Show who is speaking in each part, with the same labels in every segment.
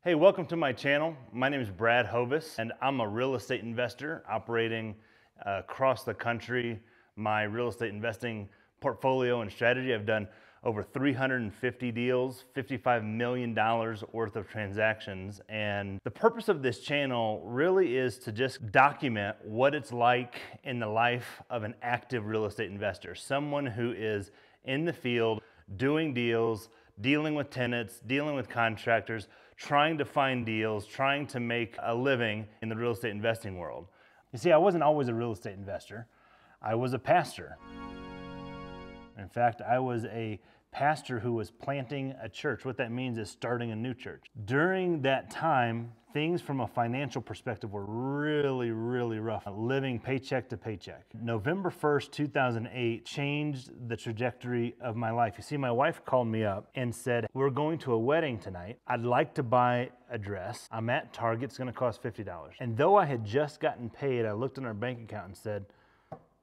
Speaker 1: Hey, welcome to my channel. My name is Brad Hovis, and I'm a real estate investor operating across the country. My real estate investing portfolio and strategy, I've done over 350 deals, $55 million worth of transactions. And the purpose of this channel really is to just document what it's like in the life of an active real estate investor, someone who is in the field, doing deals, dealing with tenants, dealing with contractors, trying to find deals, trying to make a living in the real estate investing world. You see, I wasn't always a real estate investor. I was a pastor. In fact, I was a pastor who was planting a church. What that means is starting a new church. During that time, things from a financial perspective were really rough, living paycheck to paycheck. November 1st, 2008 changed the trajectory of my life. You see, my wife called me up and said, we're going to a wedding tonight. I'd like to buy a dress. I'm at Target, it's gonna cost $50. And though I had just gotten paid, I looked in our bank account and said,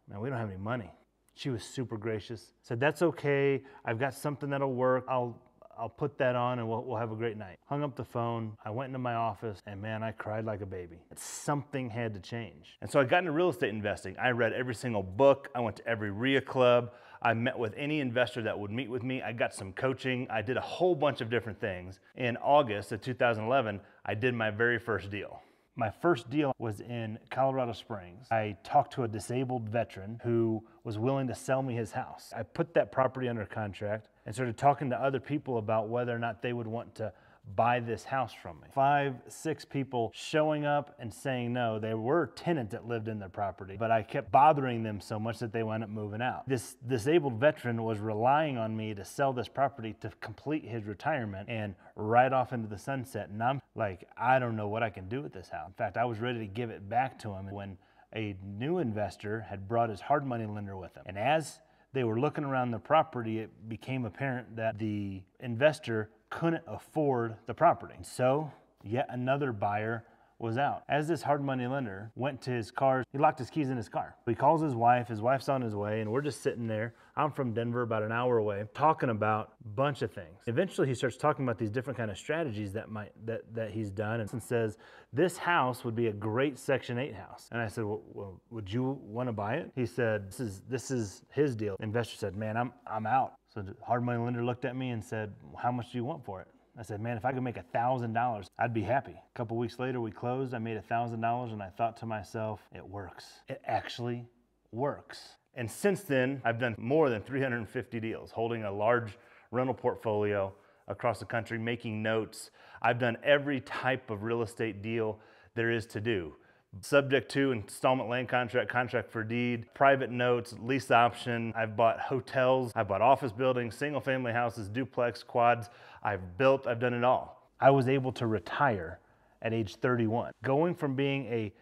Speaker 1: man, we don't have any money. She was super gracious, said, that's okay, I've got something that'll work, I'll put that on and we'll have a great night. Hung up the phone, I went into my office, and man, I cried like a baby. Something had to change. And so I got into real estate investing. I read every single book, I went to every RIA club, I met with any investor that would meet with me, I got some coaching, I did a whole bunch of different things. In August of 2011, I did my very first deal. My first deal was in Colorado Springs. I talked to a disabled veteran who was willing to sell me his house. I put that property under contract and started talking to other people about whether or not they would want to buy this house from me. 5, 6 people showing up and saying no. They were tenants that lived in their property, but I kept bothering them so much that they wound up moving out. This disabled veteran was relying on me to sell this property to complete his retirement and ride off into the sunset. And I'm like, I don't know what I can do with this house. In fact, I was ready to give it back to him when a new investor had brought his hard money lender with him. And as they were looking around the property, it became apparent that the investor couldn't afford the property. So yet another buyer was out. As this hard money lender went to his car, he locked his keys in his car. He calls his wife's on his way, and we're just sitting there. I'm from Denver, about an hour away, talking about a bunch of things. Eventually he starts talking about these different kind of strategies that he's done, and says, this house would be a great Section 8 house. And I said, well, would you want to buy it? He said, this is his deal. The investor said, man, I'm out. So the hard money lender looked at me and said, how much do you want for it? I said, man, if I could make $1,000, I'd be happy. A couple weeks later, we closed. I made $1,000, and I thought to myself, it works. It actually works. And since then, I've done more than 350 deals, holding a large rental portfolio across the country, making notes. I've done every type of real estate deal there is to do. Subject to installment land contract, contract for deed, private notes, lease option. I've bought hotels, I've bought office buildings, single family houses, duplex, quads. I've done it all. I was able to retire at age 31. Going from being a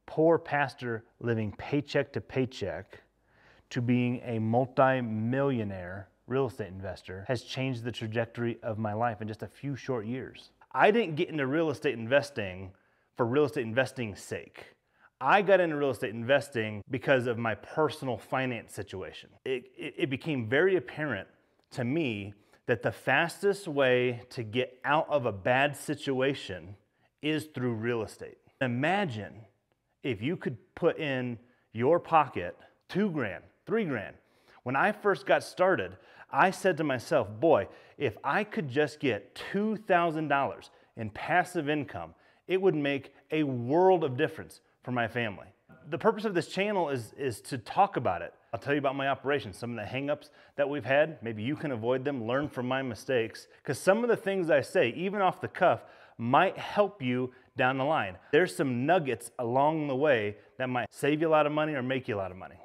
Speaker 1: poor pastor living paycheck to paycheck to being a multi-millionaire real estate investor has changed the trajectory of my life in just a few short years. I didn't get into real estate investing for real estate investing's sake. I got into real estate investing because of my personal finance situation. It became very apparent to me that the fastest way to get out of a bad situation is through real estate. Imagine if you could put in your pocket $2,000, $3,000. When I first got started, I said to myself, boy, if I could just get $2,000 in passive income, it would make a world of difference for my family. The purpose of this channel is to talk about it. I'll tell you about my operations, some of the hang-ups that we've had. Maybe you can avoid them, learn from my mistakes, because some of the things I say, even off the cuff, might help you down the line. There's some nuggets along the way that might save you a lot of money or make you a lot of money.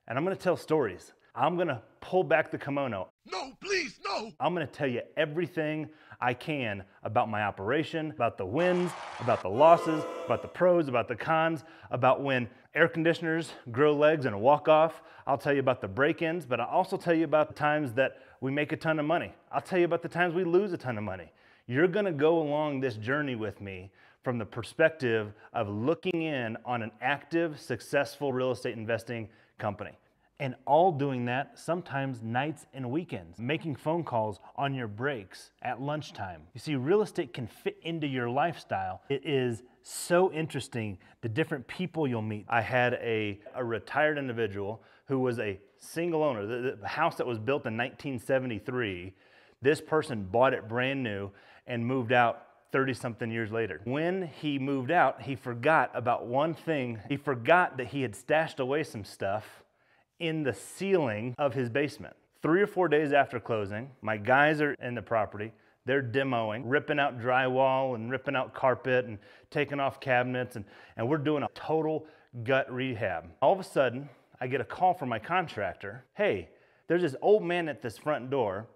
Speaker 1: And I'm gonna tell stories. I'm gonna pull back the kimono.
Speaker 2: No, please, no!
Speaker 1: I'm gonna tell you everything I can about my operation, about the wins, about the losses, about the pros, about the cons, about when air conditioners grow legs and walk off. I'll tell you about the break-ins, but I'll also tell you about the times that we make a ton of money. I'll tell you about the times we lose a ton of money. You're gonna go along this journey with me from the perspective of looking in on an active, successful real estate investing company. And all doing that sometimes nights and weekends, making phone calls on your breaks at lunchtime. You see, real estate can fit into your lifestyle. It is so interesting, the different people you'll meet. I had a retired individual who was a single owner. The house that was built in 1973, this person bought it brand new and moved out 30-something years later. When he moved out, he forgot about one thing. He forgot that he had stashed away some stuff in the ceiling of his basement. 3 or 4 days after closing, my guys are in the property. They're demoing, ripping out drywall and ripping out carpet and taking off cabinets, and we're doing a total gut rehab. All of a sudden, I get a call from my contractor. Hey, there's this old man at this front door.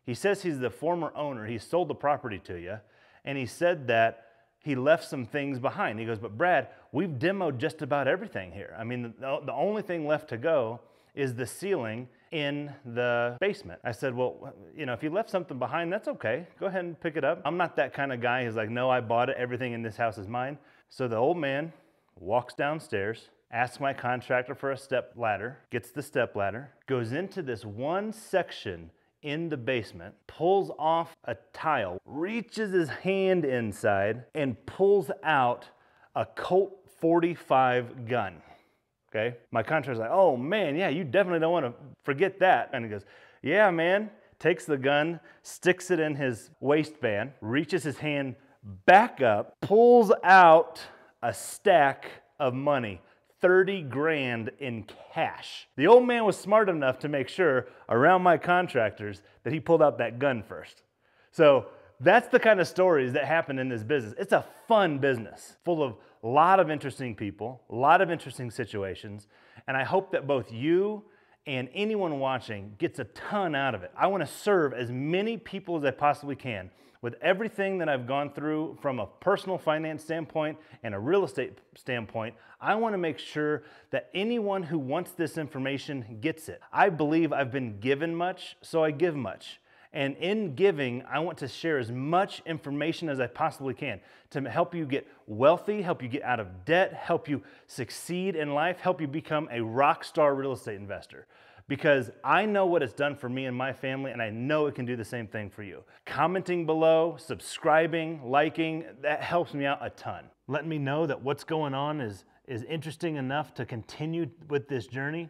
Speaker 1: He says he's the former owner. He sold the property to you, and he said that he left some things behind. He goes, but Brad, we've demoed just about everything here. I mean, the only thing left to go is the ceiling in the basement. I said, well, you know, if you left something behind, that's okay. Go ahead and pick it up. I'm not that kind of guy who's like, no, I bought it. Everything in this house is mine. So the old man walks downstairs, asks my contractor for a step ladder, gets the step ladder, goes into this one section in the basement, pulls off a tile, reaches his hand inside, and pulls out a Colt 45 gun. Okay? My contractor's like, oh man, yeah, you definitely don't want to forget that. And he goes, yeah, man. Takes the gun, sticks it in his waistband, reaches his hand back up, pulls out a stack of money, 30 grand in cash. The old man was smart enough to make sure around my contractors that he pulled out that gun first. So that's the kind of stories that happen in this business. It's a fun business full of a lot of interesting people, a lot of interesting situations, and I hope that both you and anyone watching gets a ton out of it. I want to serve as many people as I possibly can with everything that I've gone through from a personal finance standpoint and a real estate standpoint. I want to make sure that anyone who wants this information gets it. I believe I've been given much, so I give much. And in giving, I want to share as much information as I possibly can to help you get wealthy, help you get out of debt, help you succeed in life, help you become a rock star real estate investor. Because I know what it's done for me and my family, and I know it can do the same thing for you. Commenting below, subscribing, liking, that helps me out a ton. Let me know that what's going on is interesting enough to continue with this journey.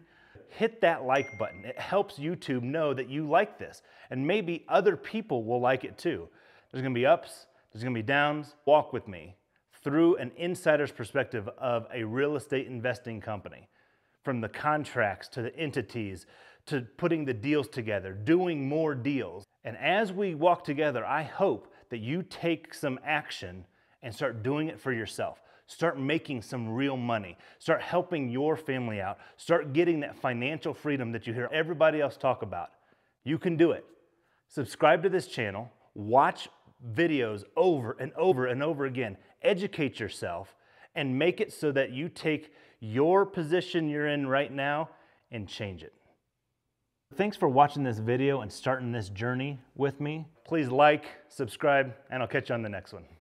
Speaker 1: Hit that like button. It helps YouTube know that you like this, and maybe other people will like it too. There's gonna be ups, there's gonna be downs. Walk with me through an insider's perspective of a real estate investing company. From the contracts to the entities to putting the deals together, doing more deals. And as we walk together, I hope that you take some action and start doing it for yourself. Start making some real money. Start helping your family out. Start getting that financial freedom that you hear everybody else talk about. You can do it. Subscribe to this channel. Watch videos over and over and over again. Educate yourself and make it so that you take your position you're in right now and change it. Thanks for watching this video and starting this journey with me. Please like, subscribe, and I'll catch you on the next one.